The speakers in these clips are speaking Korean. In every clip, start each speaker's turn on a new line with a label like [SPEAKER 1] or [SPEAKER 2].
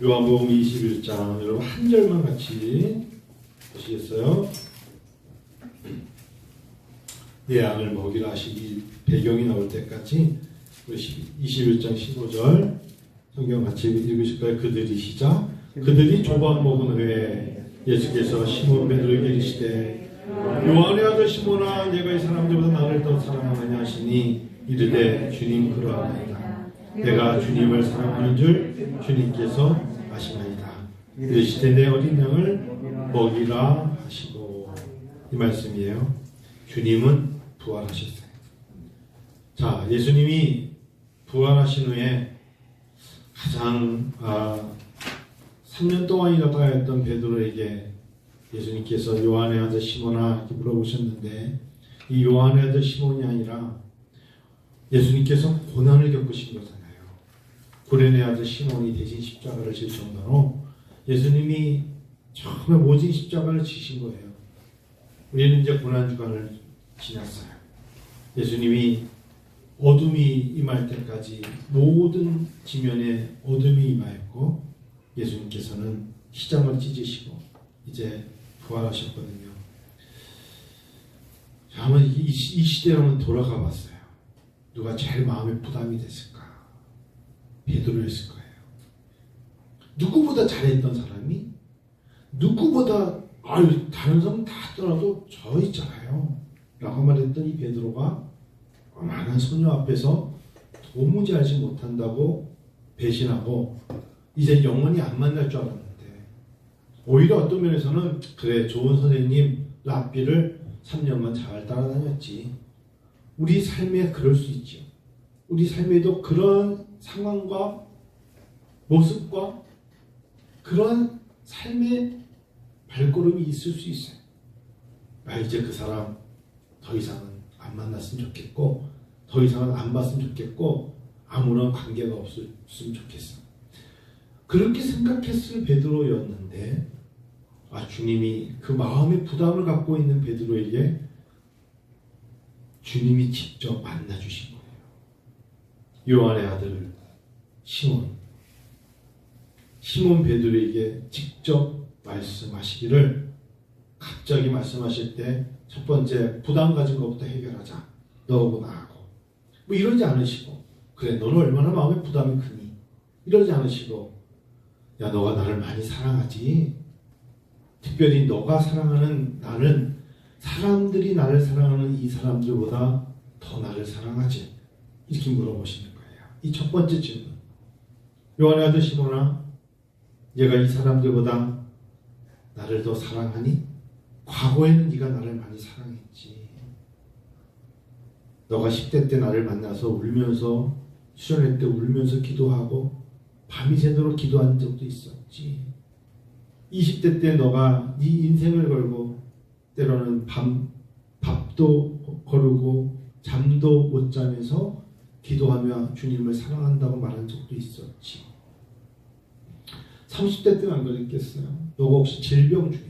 [SPEAKER 1] 요한복음 21장 여러분 한 절만 같이 보시겠어요? 내 양을 먹이라 하시기 배경이 나올 때까지 21장 15절 성경 같이 읽으실까요? 그들이 시작. 그들이 조각 먹은 후에 예수께서 시몬 베드로에게 이르시되 요한의 아들 시몬아 내가 이 사람들보다 나를 더 사랑하느냐 하시니 이르되 주님 그러하나이다. 내가 주님을 사랑하는 줄 주님께서 아시나이다. 이르시되 내 어린 양을 먹이라 하시고. 이 말씀이에요. 주님은 부활하셨어요. 자, 예수님이 부활하신 후에 가장 3년 동안이나 다녔던 베드로에게 예수님께서 요한의 아들 시몬아 이렇게 물어보셨는데, 이 요한의 아들 시몬이 아니라 예수님께서 고난을 겪으신 거잖아요. 구레네 아들 시몬이 대신 십자가를 질 정도로 예수님이 처음에 모진 십자가를 지신 거예요. 우리는 이제 고난주간을 지났어요. 예수님이 어둠이 임할 때까지 모든 지면에 어둠이 임하였고, 예수님께서는 시장을 찢으시고 이제 부활하셨거든요. 자, 한번 이 시대로 한번 돌아가 봤어요. 누가 제일 마음에 부담이 됐을까? 베드로였을 거예요. 누구보다 잘했던 사람이, 누구보다 다른 사람 다 떠나도 저 있잖아요 라고 말했던 이 베드로가 많은 소녀 앞에서 도무지 알지 못한다고 배신하고 이제 영원히 안 만날 줄 알았는데, 오히려 어떤 면에서는 그래 좋은 선생님 랍비를 3년만 잘 따라다녔지. 우리 삶에 그럴 수 있죠. 우리 삶에도 그런 상황과 모습과 그런 삶의 발걸음이 있을 수 있어요. 이제 그 사람 더 이상은 안 만났으면 좋겠고, 더 이상은 안 봤으면 좋겠고, 아무런 관계가 없었으면 좋겠어. 그렇게 생각했을 베드로였는데, 주님이 그 마음의 부담을 갖고 있는 베드로에게 주님이 직접 만나주신 거예요. 요한의 아들 시몬 베드로에게 직접 말씀하시기를, 갑자기 말씀하실 때 첫 번째 부담 가진 것부터 해결하자. 너하고 나하고. 뭐 이러지 않으시고, 그래 너는 얼마나 마음에 부담이 크니? 이러지 않으시고, 야 너가 나를 많이 사랑하지? 특별히 너가 사랑하는 나는 사람들이 나를 사랑하는 이 사람들보다 더 나를 사랑하지? 이렇게 물어보시는 거예요. 이 첫 번째 질문. 요한의 아들 시몬아, 얘가 이 사람들보다 나를 더 사랑하니? 과거에는 네가 나를 많이 사랑했지. 너가 10대 때 나를 만나서 울면서, 수련회 때 울면서 기도하고 밤이 새도록 기도한 적도 있었지. 20대 때 너가 네 인생을 걸고 때로는 밥도 거르고 잠도 못 자면서 기도하며 주님을 사랑한다고 말한 적도 있었지. 30대 때는 안 그랬겠어요? 너가 혹시 질병 중에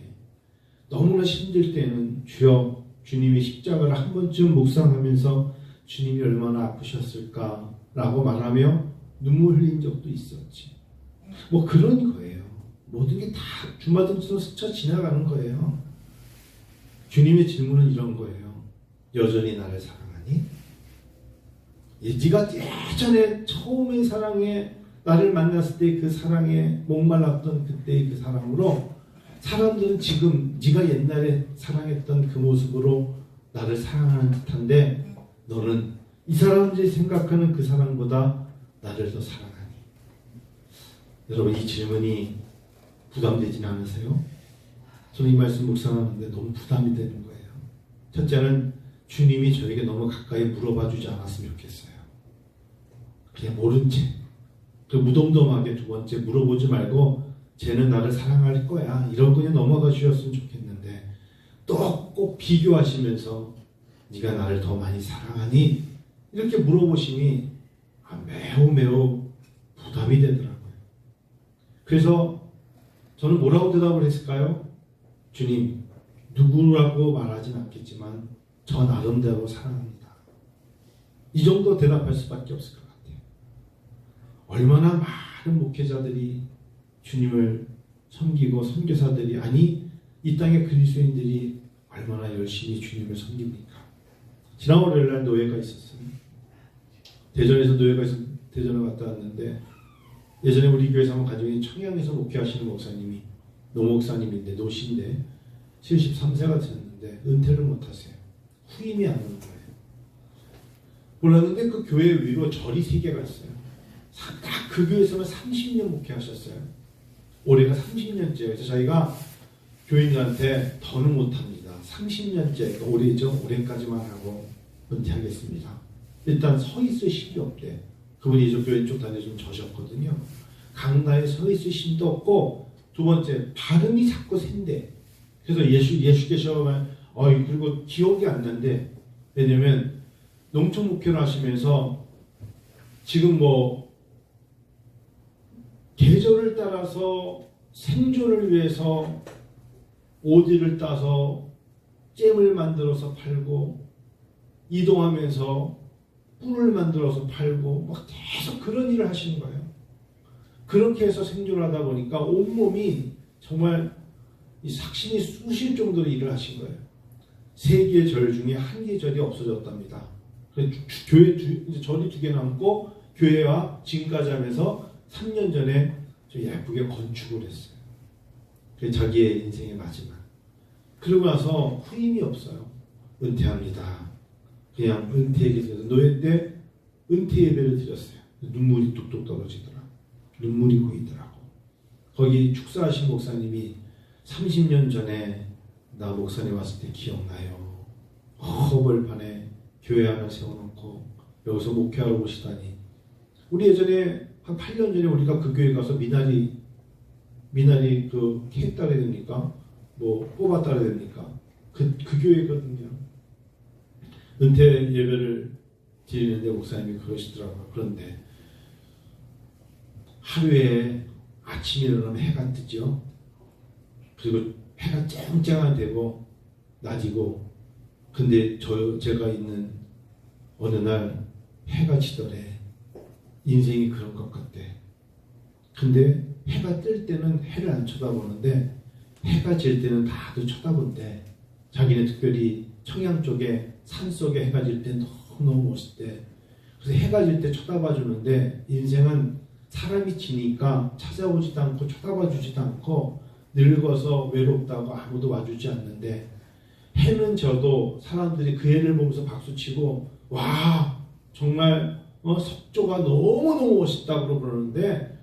[SPEAKER 1] 너무나 힘들 때는 주여 주님이 십자가를 한 번쯤 묵상하면서 주님이 얼마나 아프셨을까 라고 말하며 눈물 흘린 적도 있었지. 뭐 그런 거예요. 모든 게 다 주마등처럼 스쳐 지나가는 거예요. 주님의 질문은 이런 거예요. 여전히 나를 사랑하니? 네가 예전에 처음의 사랑에 나를 만났을 때 그 사랑에 목말랐던 그때의 그 사랑으로 사람들은 지금 네가 옛날에 사랑했던 그 모습으로 나를 사랑하는 듯한데, 너는 이 사람들이 생각하는 그 사랑보다 나를 더 사랑하니? 여러분, 이 질문이 부담되진 않으세요? 저는 이 말씀 묵상하는데 너무 부담이 되는 거예요. 첫째는 주님이 저에게 너무 가까이 물어봐 주지 않았으면 좋겠어요. 그냥 모른 채, 그 무덤덤하게. 두 번째, 물어보지 말고 쟤는 나를 사랑할 거야 이러고 그냥 넘어가 주셨으면 좋겠는데, 또 꼭 비교하시면서 네가 나를 더 많이 사랑하니? 이렇게 물어보시니 매우 부담이 되더라고요. 그래서 저는 뭐라고 대답을 했을까요? 주님, 누구라고 말하진 않겠지만 저 나름대로 사랑합니다. 이 정도 대답할 수밖에 없을 것 같아요. 얼마나 많은 목회자들이 주님을 섬기고 선교사들이 아니 이 땅의 그리스도인들이 얼마나 열심히 주님을 섬깁니까? 지난 월요일날 노예가 있었어요. 대전에서 노예가 있어 대전을 갔다 왔는데 예전에 우리 교회에서 한번 가지고 청양에서 목회하시는 목사님이 노목사님인데 노신데 73세가 되었는데 은퇴를 못하세요. 후임이 안 오는 거예요. 몰랐는데 그 교회 위로 절이 3개가 있어요. 딱 그 교회에서는 30년 목회하셨어요. 올해가 30년째예요. 그래서 저희가 교인들한테 더는 못합니다. 30년째, 올해죠. 올해까지만 하고 은퇴하겠습니다. 일단 서 있을 힘이 없대. 그분이 이쪽 교회 쪽 다녀 좀 저셨거든요. 강다에 서 있을 힘도 없고, 두 번째 발음이 자꾸 샌대. 그래서 예수께서 그리고 기억이 안 난대. 왜냐면 농촌 목회를 하시면서 지금 계절을 따라서 생존을 위해서 오디를 따서 잼을 만들어서 팔고, 이동하면서 꿀을 만들어서 팔고 막 계속 그런 일을 하시는 거예요. 그렇게 해서 생존을 하다 보니까 온몸이 정말 이 삭신이 쑤실 정도로 일을 하신 거예요. 3개의 절 중에 1개의 절이 없어졌답니다. 교회 이제 절이 2개 남고 교회와 지금까지 하면서 3년 전에 좀 예쁘게 건축을 했어요. 그게 자기의 인생의 마지막. 그러고 나서 후임이 없어요. 은퇴합니다. 그냥 은퇴 예배에서 노예 때 은퇴 예배를 드렸어요. 눈물이 뚝뚝 떨어지더라. 눈물이 고이더라고. 거기 축사하신 목사님이 30년 전에 나 목사님 왔을 때 기억나요. 허벌판에 교회 하나 세워놓고 여기서 목회하러 오시다니. 우리 예전에 한 8년 전에 우리가 그 교회 가서 미나리 그 했다야 됩니까? 뽑았다야 됩니까? 그 교회거든요. 은퇴 예배를 드리는데 목사님이 그러시더라고요. 그런데 하루에 아침에 일어나면 해가 뜨죠. 그리고 해가 쨍쨍한 되고 낮이고, 근데 제가 있는 어느 날 해가 지더래. 인생이 그런 것 같대. 근데 해가 뜰 때는 해를 안 쳐다보는데 해가 질 때는 다들 쳐다본대. 자기네 특별히 청양 쪽에 산속에 해가 질 때 너무 멋있대. 그래서 해가 질 때 쳐다봐 주는데, 인생은 사람이 지니까 찾아오지도 않고 쳐다봐 주지도 않고 늙어서 외롭다고 아무도 와주지 않는데, 해는 져도 사람들이 그 해를 보면서 박수치고 와 정말 석조가 너무너무 멋있다고 그러는데,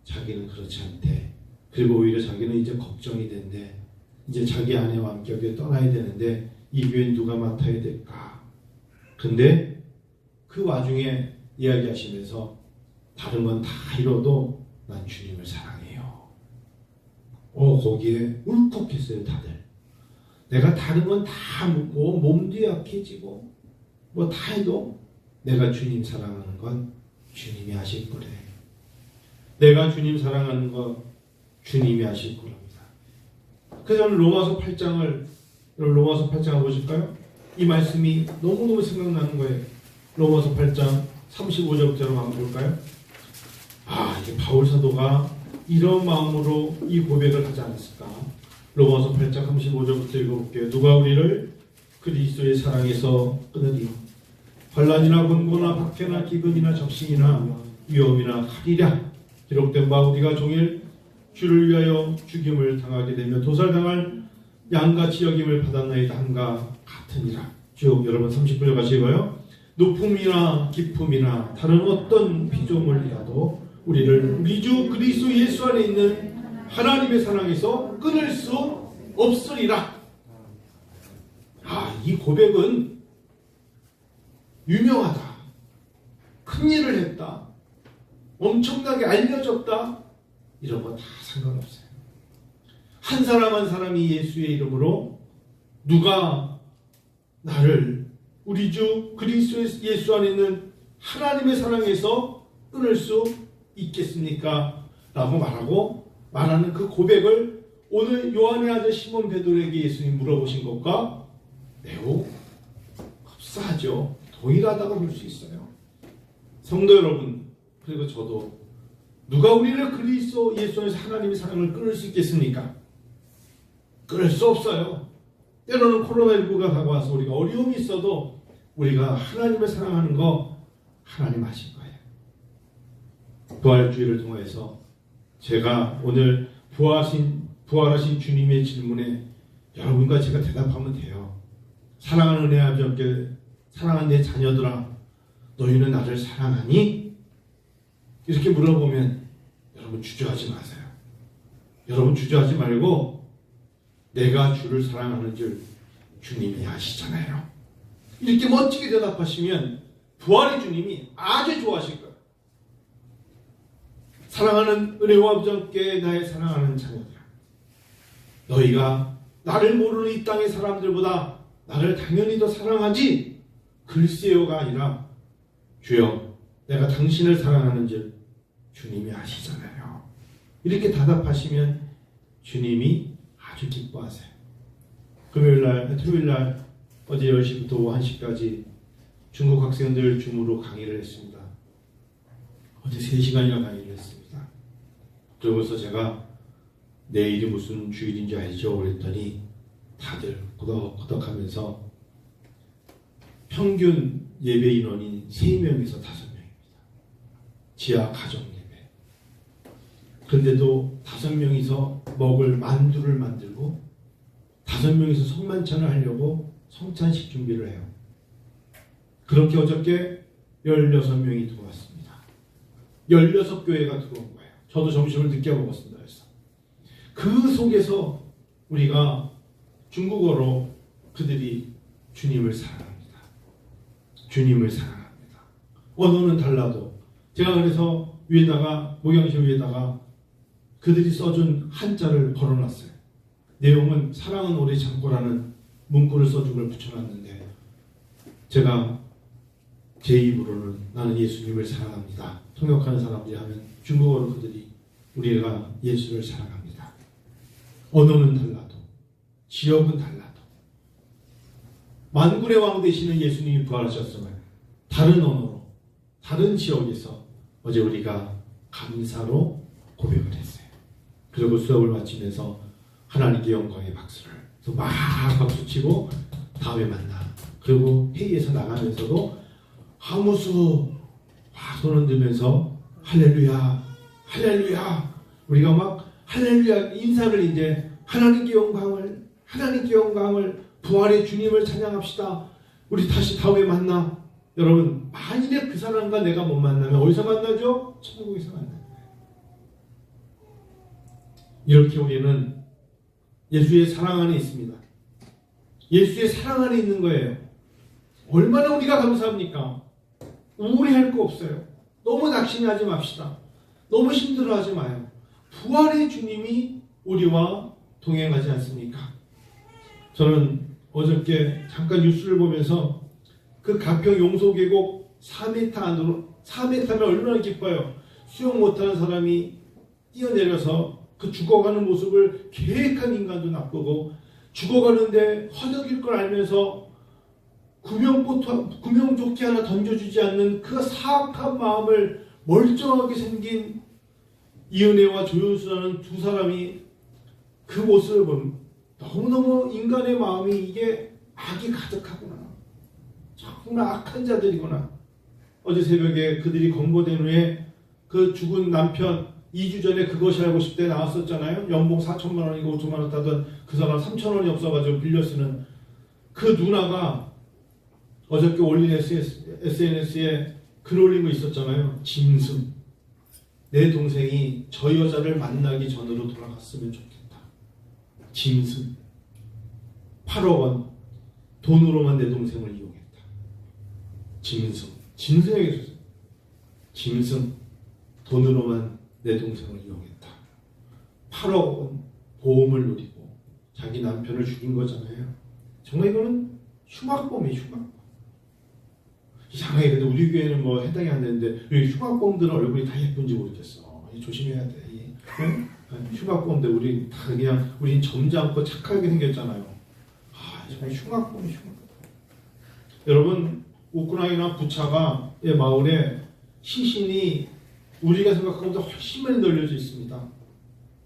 [SPEAKER 1] 자기는 그렇지 않대. 그리고 오히려 자기는 이제 걱정이 된대. 이제 자기 아내와 함께 여기 떠나야 되는데 이 교회는 누가 맡아야 될까? 근데 그 와중에 이야기하시면서 다른 건 다 잃어도 난 주님을 사랑해요. 거기에 울컥했어요. 다들. 내가 다른 건 다 몸도 약해지고 다 해도 내가 주님 사랑하는 건 주님이 아실 거래. 내가 주님 사랑하는 건 주님이 아실 거랍니다. 그래서 저는 로마서 8장을 보실까요? 이 말씀이 너무너무 생각나는 거예요. 로마서 8장 35절부터 한번 볼까요? 이게 바울 사도가 이런 마음으로 이 고백을 하지 않았을까? 로마서 8장 35절부터 읽어볼게요. 누가 우리를 그리스도의 사랑에서 끊으리요? 환난이나 곤고나 박해나 기근이나 적신이나 위험이나 칼이랴. 기록된 바 우리가 종일 주를 위하여 죽임을 당하게 되며 도살당할 양같이 여김을 받았나이다 함과 같으니라. 쭉 여러분 39절 같이 읽어요. 높음이나 깊음이나 다른 어떤 피조물이라도 우리를 우리 주 그리스도 예수 안에 있는 하나님의 사랑에서 끊을 수 없으리라. 이 고백은 유명하다. 큰 일을 했다. 엄청나게 알려졌다. 이런 거 다 상관없어요. 한 사람 한 사람이 예수의 이름으로 누가 나를 우리 주 그리스도 예수 안에 있는 하나님의 사랑에서 끊을 수 있겠습니까? 라고 말하는 그 고백을 오늘 요한의 아들 시몬 베드로에게 예수님 물어보신 것과 매우 흡사하죠. 동일하다고 볼 수 있어요. 성도 여러분, 그리고 저도 누가 우리를 그리스도 예수 안에서 하나님의 사랑을 끊을 수 있겠습니까? 끊을 수 없어요. 때로는 코로나19가 다가와서 우리가 어려움이 있어도 우리가 하나님을 사랑하는 거 하나님 아실 거예요. 부활주의를 통해서 제가 오늘 부활하신 주님의 질문에 여러분과 제가 대답하면 돼요. 사랑하는 은혜 아버지께 사랑하는 내 자녀들아, 너희는 나를 사랑하니? 이렇게 물어보면 여러분 주저하지 마세요. 여러분 주저하지 말고 내가 주를 사랑하는 줄 주님이 아시잖아요. 이렇게 멋지게 대답하시면 부활의 주님이 아주 좋아하실 거예요. 사랑하는 은혜와 아버지께 나의 사랑하는 자녀들아, 너희가 나를 모르는 이 땅의 사람들보다 나를 당연히 더 사랑하지? 글쎄요가 아니라 주여 내가 당신을 사랑하는 줄 주님이 아시잖아요. 이렇게 대답하시면 주님이 아주 기뻐하세요. 토요일날 어제 10시부터 오후 1시까지 중국 학생들 줌으로 강의를 했습니다. 어제 3시간이나 강의를 했습니다. 그러면서 제가 내일이 무슨 주일인지 알죠? 그랬더니 다들 꾸덕꾸덕하면서 평균 예배 인원이 3명에서 5명입니다. 지하 가정 예배. 그런데도 5명이서 먹을 만두를 만들고 5명이서 성만찬을 하려고 성찬식 준비를 해요. 그렇게 어저께 16명이 들어왔습니다. 16교회가 들어온 거예요. 저도 점심을 늦게 먹었습니다. 그래서 그 속에서 우리가 중국어로 그들이 주님을 사랑합니다. 주님을 사랑합니다. 언어는 달라도 제가 그래서 위에다가 목양실 위에다가 그들이 써준 한자를 걸어놨어요. 내용은 사랑은 오래 참고라는 문구를 써준 걸 붙여놨는데 제가 제 입으로는 나는 예수님을 사랑합니다. 통역하는 사람들이 하면 중국어로 그들이 우리가 예수를 사랑합니다. 언어는 달라도 지역은 달라도 만군의 왕 되시는 예수님이 부활하셨으면 다른 언어로 다른 지역에서 어제 우리가 감사로 고백을 했어요. 그리고 수업을 마치면서 하나님께 영광의 박수를 막 박수치고 다음에 만나. 그리고 회의에서 나가면서도 하무수 막 손 흔들면서 할렐루야 할렐루야 우리가 막 할렐루야 인사를 이제 하나님께 영광을 부활의 주님을 찬양합시다. 우리 다시 다음에 만나. 여러분 만일에 그 사람과 내가 못 만나면 어디서 만나죠? 천국에서 만나요. 이렇게 우리는 예수의 사랑 안에 있습니다. 예수의 사랑 안에 있는 거예요. 얼마나 우리가 감사합니까? 우울해할 거 없어요. 너무 낙심하지 맙시다. 너무 힘들어하지 마요. 부활의 주님이 우리와 동행하지 않습니까? 저는 어저께 잠깐 뉴스를 보면서 그 가평 용소계곡 4m 안으로 4m면 얼마나 깊어요. 수영 못하는 사람이 뛰어내려서 그 죽어가는 모습을 계획한 인간도 나쁘고 죽어가는데 허덕일 걸 알면서 구명조끼 하나 던져주지 않는 그 사악한 마음을 멀쩡하게 생긴 이은혜와 조윤수라는 두 사람이 그 모습을 보면 너무너무 인간의 마음이 이게 악이 가득하구나. 정말 악한 자들이구나. 어제 새벽에 그들이 검거된 후에 그 죽은 남편 2주 전에 그것이 알고 싶대 나왔었잖아요. 연봉 4천만 원이고 5천만 원 따던 그 사람 3천 원이 없어가지고 빌려 쓰는 그 누나가 어저께 올린 SNS에 글 올린 거 있었잖아요. 짐승. 내 동생이 저 여자를 만나기 전으로 돌아갔으면 좋겠다. 짐승. 8억 원 돈으로만 내 동생을 이용했다. 짐승. 짐승에게 줬어요. 짐승. 돈으로만 내 동생을 이용했다. 8억 원 보험을 노리고 자기 남편을 죽인 거잖아요. 정말 이거는 흉악범이에요. 흉악범. 이상하게 근데 우리 교회는 뭐 해당이 안 되는데 왜 흉악범들은 얼굴이 다 예쁜지 모르겠어. 조심해야 돼. 응? 흉악범들 우리 다 그냥 우린 점잖고 착하게 생겼잖아요. 정말 흉악범이 흉악범. 여러분 우크라이나 부차가 마을에 시신이 우리가 생각한 것보다 훨씬 많이 널려져 있습니다.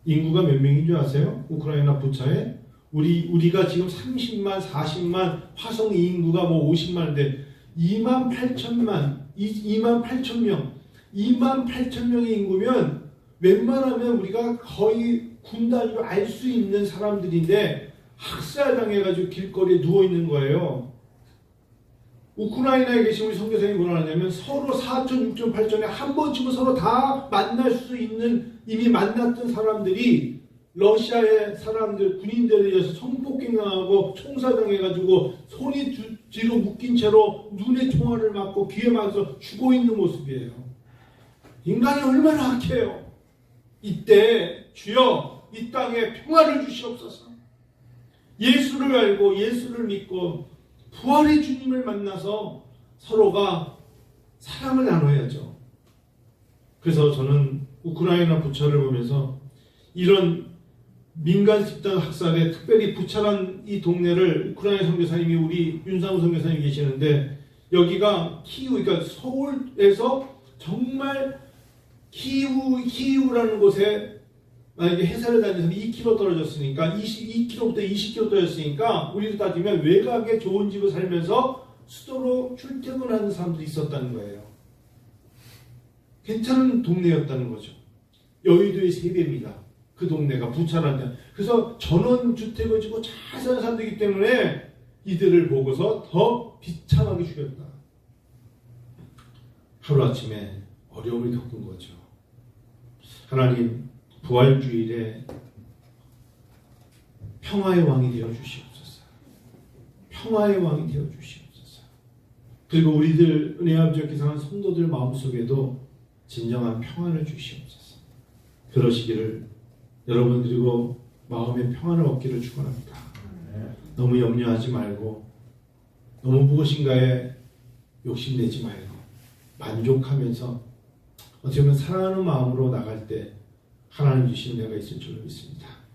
[SPEAKER 1] 인구가 몇 명인 줄 아세요? 우크라이나 부차에 우리가 지금 30만, 40만, 화성 인구가 뭐 50만인데 2만 8천만, 2만 8천 명, 2만 8천 명의 인구면 웬만하면 우리가 거의 군 단위로 알 수 있는 사람들인데 학살당해가지고 길거리에 누워 있는 거예요. 우크라이나에 계신 우리 선교사님이 뭐라 하냐면 서로 4천, 6천, 8천에 한 번쯤은 서로 다 만날 수 있는 이미 만났던 사람들이 러시아의 사람들, 군인들에 의해서 성폭행당하고 총살당해가지고 손이 뒤로 묶인 채로 눈에 총알을 맞고 귀에 맞아서 죽어 있는 모습이에요. 인간이 얼마나 악해요. 이때 주여 이 땅에 평화를 주시옵소서. 예수를 알고 예수를 믿고 부활의 주님을 만나서 서로가 사랑을 나눠야죠. 그래서 저는 우크라이나 부차를 보면서 이런 민간 집단 학살에 특별히 부차란 이 동네를 우크라이나 선교사님이 우리 윤상우 선교사님이 계시는데 여기가 키우, 그러니까 서울에서 정말 키우라는 곳에 만약에 회사를 다니면서 2km 떨어졌으니까 22km부터 20km 떨어졌으니까 우리로 따지면 외곽에 좋은 집을 살면서 수도로 출퇴근하는 사람들이 있었다는 거예요. 괜찮은 동네였다는 거죠. 여의도의 3배입니다. 그 동네가 부차라는. 그래서 전원주택을 지고 잘 사는 사람들이기 때문에 이들을 보고서 더 비참하게 죽였다. 하루아침에 어려움을 겪은 거죠. 하나님 부활주일에 평화의 왕이 되어 주시옵소서. 평화의 왕이 되어 주시옵소서. 그리고 우리들 은혜 아버지 기상한 성도들 마음속에도 진정한 평안을 주시옵소서. 그러시기를 여러분 그리고 마음의 평안을 얻기를 축원합니다. 너무 염려하지 말고 너무 무엇인가에 욕심내지 말고 만족하면서 어떻게 보면 사랑하는 마음으로 나갈 때 하나님 주신 은혜가 있을 줄로 믿습니다.